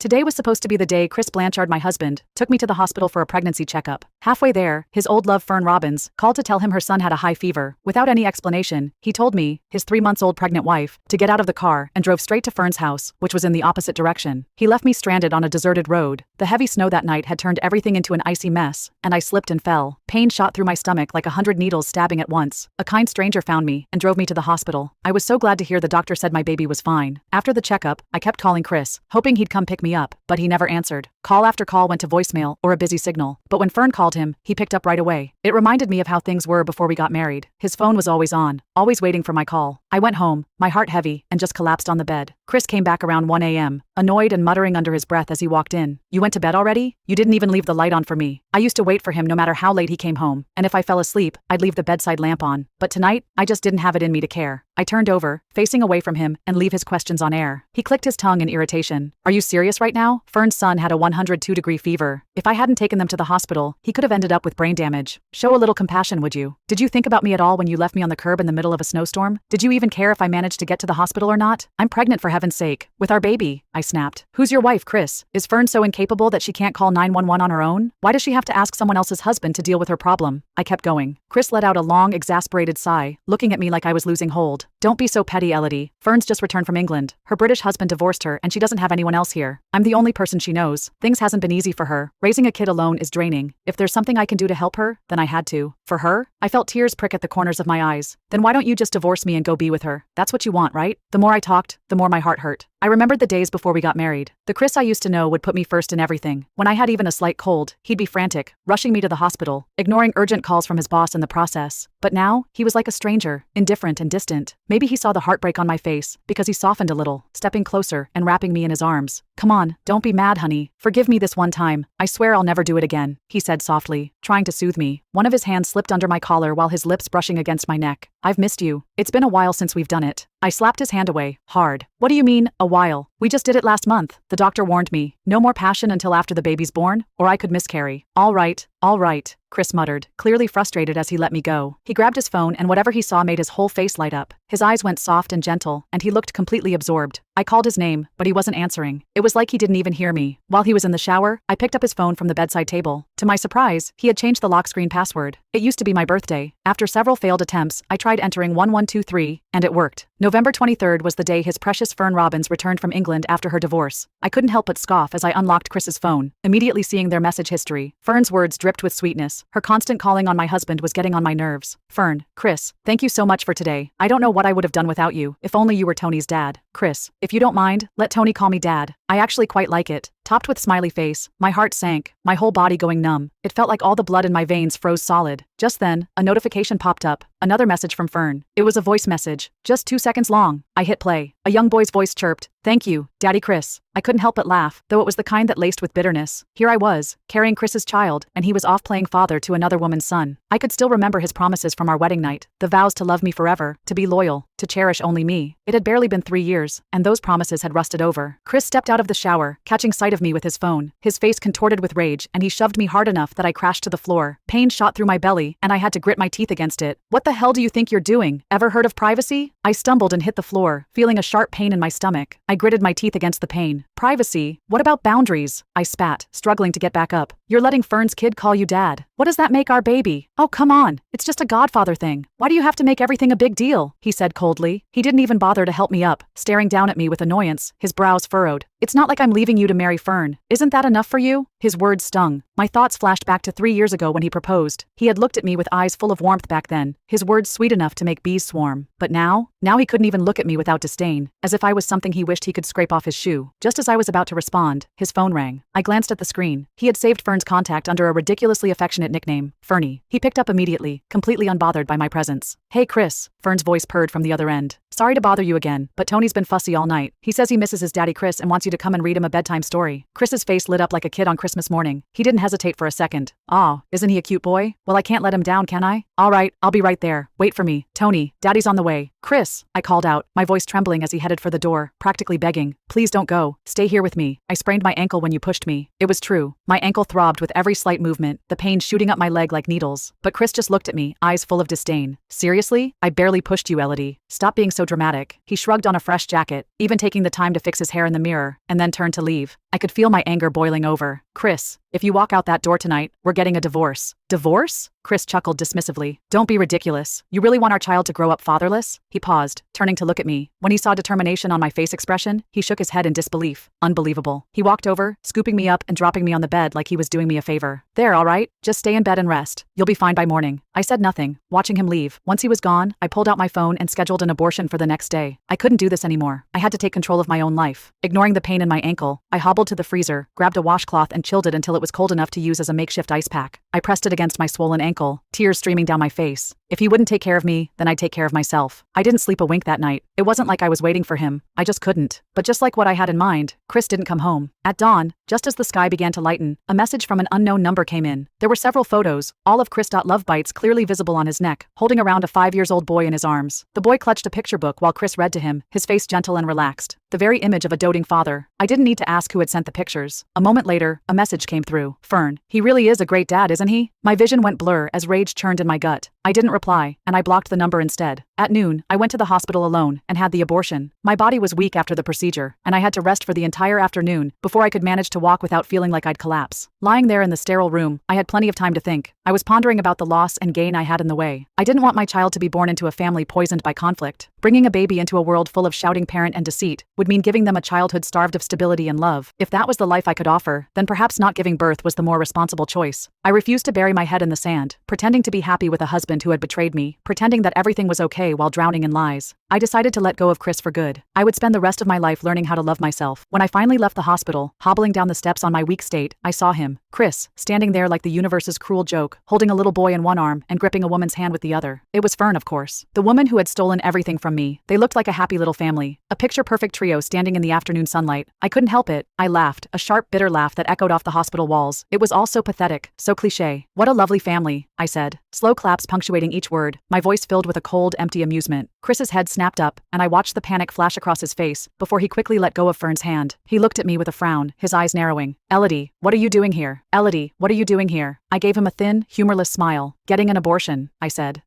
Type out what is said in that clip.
Today was supposed to be the day Chris Blanchard, my husband, took me to the hospital for a pregnancy checkup. Halfway there, his old love Fern Robbins called to tell him her son had a high fever. Without any explanation, he told me, his 3-month-old pregnant wife, to get out of the car and drove straight to Fern's house, which was in the opposite direction. He left me stranded on a deserted road. The heavy snow that night had turned everything into an icy mess, and I slipped and fell. Pain shot through my stomach like 100 needles stabbing at once. A kind stranger found me and drove me to the hospital. I was so glad to hear the doctor said my baby was fine. After the checkup, I kept calling Chris, hoping he'd come pick me up, but he never answered. Call after call went to voicemail or a busy signal, but when Fern called him, he picked up right away. It reminded me of how things were before we got married. His phone was always on, always waiting for my call. I went home, my heart heavy, and just collapsed on the bed. Chris came back around 1 a.m., annoyed and muttering under his breath as he walked in. "You went to bed already? You didn't even leave the light on for me." I used to wait for him no matter how late he came home, and if I fell asleep, I'd leave the bedside lamp on. But tonight, I just didn't have it in me to care. I turned over, facing away from him, and leave his questions on air. He clicked his tongue in irritation. "Are you serious right now? Fern's son had a 102-degree fever. If I hadn't taken them to the hospital, he could have ended up with brain damage. Show a little compassion, would you? Did you think about me at all when you left me on the curb in the middle of a snowstorm? Did you even care if I managed to get to the hospital or not? I'm pregnant, for heaven's sake. With our baby," I snapped. "Who's your wife, Chris? Is Fern so incapable that she can't call 911 on her own? Why does she have to ask someone else's husband to deal with her problem?" I kept going. Chris let out a long, exasperated sigh, looking at me like I was losing hold. "Don't be so petty, Elodie. Fern's just returned from England. Her British husband divorced her and she doesn't have anyone else here. I'm the only person she knows. Things hasn't been easy for her. Raising a kid alone is draining. If there's something I can do to help her, then I had to. For her?" I felt tears prick at the corners of my eyes. "Then why don't you just divorce me and go be with her? That's what you want, right?" The more I talked, the more my heart hurt. I remembered the days before we got married. The Chris I used to know would put me first in everything. When I had even a slight cold, he'd be frantic, rushing me to the hospital, ignoring urgent calls from his boss in the process. But now, he was like a stranger, indifferent and distant. Maybe he saw the heartbreak on my face, because he softened a little, stepping closer and wrapping me in his arms. "Come on, don't be mad, honey. Forgive me this one time. I swear I'll never do it again," he said softly, trying to soothe me. One of his hands slipped under my collar while his lips brushing against my neck. "I've missed you. It's been a while since we've done it." I slapped his hand away, hard. "What do you mean, a while? We just did it last month. The doctor warned me. No more passion until after the baby's born, or I could miscarry." All right, Chris muttered, clearly frustrated as he let me go. He grabbed his phone and whatever he saw made his whole face light up. His eyes went soft and gentle, and he looked completely absorbed. I called his name, but he wasn't answering. It was like he didn't even hear me. While he was in the shower, I picked up his phone from the bedside table. To my surprise, he had changed the lock screen password. It used to be my birthday. After several failed attempts, I tried entering 1123, and it worked. November 23rd was the day his precious Fern Robbins returned from England after her divorce. I couldn't help but scoff as I unlocked Chris's phone, immediately seeing their message history. Fern's words dripped with sweetness. Her constant calling on my husband was getting on my nerves. "Fern, Chris, thank you so much for today. I don't know what I would have done without you, if only you were Tony's dad. Chris, if you don't mind, let Tony call me Dad. I actually quite like it." Topped with smiley face, my heart sank, my whole body going numb. It felt like all the blood in my veins froze solid. Just then, a notification popped up. Another message from Fern. It was a voice message, just 2 seconds long. I hit play. A young boy's voice chirped, "Thank you, Daddy Chris." I couldn't help but laugh, though it was the kind that laced with bitterness. Here I was, carrying Chris's child, and he was off playing father to another woman's son. I could still remember his promises from our wedding night, the vows to love me forever, to be loyal, to cherish only me. It had barely been 3 years, and those promises had rusted over. Chris stepped out of the shower, catching sight of me with his phone. His face contorted with rage, and he shoved me hard enough that I crashed to the floor. Pain shot through my belly, and I had to grit my teeth against it. "What the hell do you think you're doing? Ever heard of privacy?" I stumbled and hit the floor, feeling a sharp pain in my stomach. I gritted my teeth against the pain. "Privacy? What about boundaries?" I spat, struggling to get back up. "You're letting Fern's kid call you dad. What does that make our baby?" "Oh, come on. It's just a godfather thing. Why do you have to make everything a big deal?" he said coldly. He didn't even bother to help me up, staring down at me with annoyance, his brows furrowed. "It's not like I'm leaving you to marry Fern. Isn't that enough for you?" His words stung. My thoughts flashed back to 3 years ago when he proposed. He had looked at me with eyes full of warmth back then, his words sweet enough to make bees swarm. But now he couldn't even look at me without disdain, as if I was something he wished he could scrape off his shoe. Just as I was about to respond, his phone rang. I glanced at the screen. He had saved Fern's contact under a ridiculously affectionate nickname, Fernie. He picked up immediately, completely unbothered by my presence. "Hey Chris," Fern's voice purred from the other end. "Sorry to bother you again, but Tony's been fussy all night. He says he misses his daddy Chris and wants you to come and read him a bedtime story." Chris's face lit up like a kid on Christmas morning. He didn't hesitate for a second. "Aw, isn't he a cute boy? Well, I can't let him down, can I? All right, I'll be right there. Wait for me. Tony, Daddy's on the way." "Chris," I called out, my voice trembling as he headed for the door, practically begging. "Please don't go. Stay here with me. I sprained my ankle when you pushed me." It was true. My ankle throbbed with every slight movement, the pain shooting up my leg like needles. But Chris just looked at me, eyes full of disdain. "Seriously? I barely pushed you, Elodie. Stop being so dramatic." He shrugged on a fresh jacket, even taking the time to fix his hair in the mirror, and then turned to leave. I could feel my anger boiling over. Chris, if you walk out that door tonight, we're getting a divorce. Divorce? Chris chuckled dismissively. Don't be ridiculous. You really want our child to grow up fatherless? He paused, turning to look at me. When he saw determination on my face expression, he shook his head in disbelief. Unbelievable. He walked over, scooping me up and dropping me on the bed like he was doing me a favor. There, all right? Just stay in bed and rest. You'll be fine by morning. I said nothing, watching him leave. Once he was gone, I pulled out my phone and scheduled an abortion for the next day. I couldn't do this anymore. I had to take control of my own life. Ignoring the pain in my ankle, I hobbled to the freezer, grabbed a washcloth and chilled it until it was cold enough to use as a makeshift ice pack. I pressed it against my swollen ankle, tears streaming down my face. If he wouldn't take care of me, then I'd take care of myself. I didn't sleep a wink that night. It wasn't like I was waiting for him. I just couldn't. But just like what I had in mind, Chris didn't come home. At dawn, just as the sky began to lighten, a message from an unknown number came in. There were several photos, all of Chris. Love bites clearly visible on his neck, holding around a 5-year-old boy in his arms. The boy clutched a picture book while Chris read to him, his face gentle and relaxed. The very image of a doting father. I didn't need to ask who had sent the pictures. A moment later, a message came through. Fern, he really is a great dad, isn't he? My vision went blur as rage churned in my gut. I didn't reply, and I blocked the number instead. At noon, I went to the hospital alone and had the abortion. My body was weak after the procedure, and I had to rest for the entire afternoon before I could manage to walk without feeling like I'd collapse. Lying there in the sterile room, I had plenty of time to think. I was pondering about the loss and gain I had in the way. I didn't want my child to be born into a family poisoned by conflict. Bringing a baby into a world full of shouting parent and deceit would mean giving them a childhood starved of stability and love. If that was the life I could offer, then perhaps not giving birth was the more responsible choice. I refused to bury my head in the sand, pretending to be happy with a husband who had betrayed me, pretending that everything was okay while drowning in lies. I decided to let go of Chris for good. I would spend the rest of my life learning how to love myself. When I finally left the hospital, hobbling down the steps on my weak state, I saw him, Chris, standing there like the universe's cruel joke, holding a little boy in one arm and gripping a woman's hand with the other. It was Fern, of course. The woman who had stolen everything from me. They looked like a happy little family, a picture-perfect trio standing in the afternoon sunlight. I couldn't help it. I laughed, a sharp, bitter laugh that echoed off the hospital walls. It was all so pathetic, so cliché. What a lovely family, I said, slow claps punctuating each word, my voice filled with a cold, empty amusement. Chris's head snapped up, and I watched the panic flash across his face before he quickly let go of Fern's hand. He looked at me with a frown, his eyes narrowing. Elodie, what are you doing here? Elodie, what are you doing here? I gave him a thin, humorless smile. Getting an abortion, I said.